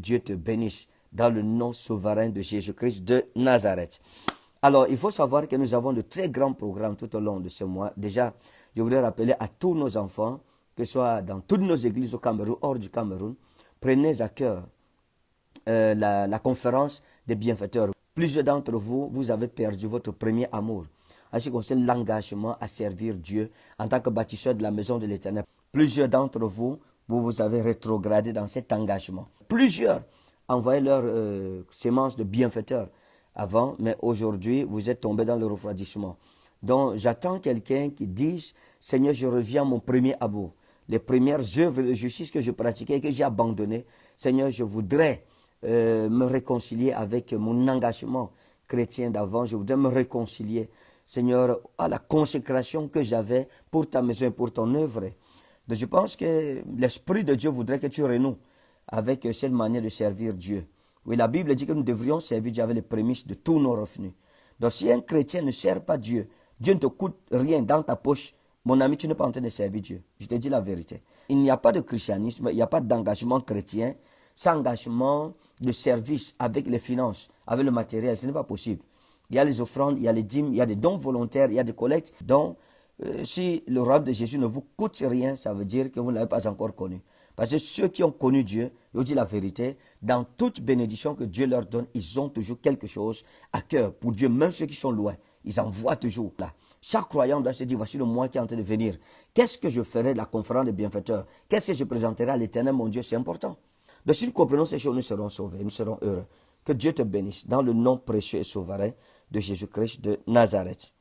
Dieu te bénisse dans le nom souverain de Jésus-Christ de Nazareth. Alors, il faut savoir que nous avons de très grands programmes tout au long de ce mois. Déjà, je voudrais rappeler à tous nos enfants, que ce soit dans toutes nos églises au Cameroun, hors du Cameroun, prenez à cœur la conférence des bienfaiteurs. Plusieurs d'entre vous, vous avez perdu votre premier amour. En ce qui concerne l'engagement à servir Dieu en tant que bâtisseur de la maison de l'Éternel. Plusieurs d'entre vous, vous avez rétrogradé dans cet engagement. Plusieurs envoyaient leur sémence de bienfaiteurs avant, mais aujourd'hui, vous êtes tombés dans le refroidissement. Donc, j'attends quelqu'un qui dise, Seigneur, je reviens à mon premier amour. Les premières œuvres de justice que je pratiquais et que j'ai abandonnées, Seigneur, je voudrais me réconcilier avec mon engagement chrétien d'avant. Je voudrais me réconcilier, Seigneur, à la consécration que j'avais pour ta maison et pour ton œuvre. Donc, je pense que l'Esprit de Dieu voudrait que tu renoues avec cette manière de servir Dieu. Oui, la Bible dit que nous devrions servir Dieu avec les prémices de tous nos revenus. Donc, si un chrétien ne sert pas Dieu, Dieu ne te coûte rien dans ta poche, mon ami, tu n'es pas en train de servir Dieu. Je te dis la vérité. Il n'y a pas de christianisme, il n'y a pas d'engagement chrétien sans engagement de service avec les finances, avec le matériel. Ce n'est pas possible. Il y a les offrandes, il y a les dîmes, il y a des dons volontaires, il y a des collectes. Donc, si le royaume de Jésus ne vous coûte rien, ça veut dire que vous ne l'avez pas encore connu. Parce que ceux qui ont connu Dieu, je vous dis la vérité, dans toute bénédiction que Dieu leur donne, ils ont toujours quelque chose à cœur pour Dieu. Même ceux qui sont loin, ils en voient toujours là. Chaque croyant doit se dire, voici le mois qui est en train de venir. Qu'est-ce que je ferai de la conférence des bienfaiteurs? Qu'est-ce que je présenterai à l'Éternel, mon Dieu? C'est important. Donc si nous comprenons ces choses, nous serons sauvés, nous serons heureux. Que Dieu te bénisse dans le nom précieux et souverain de Jésus-Christ de Nazareth.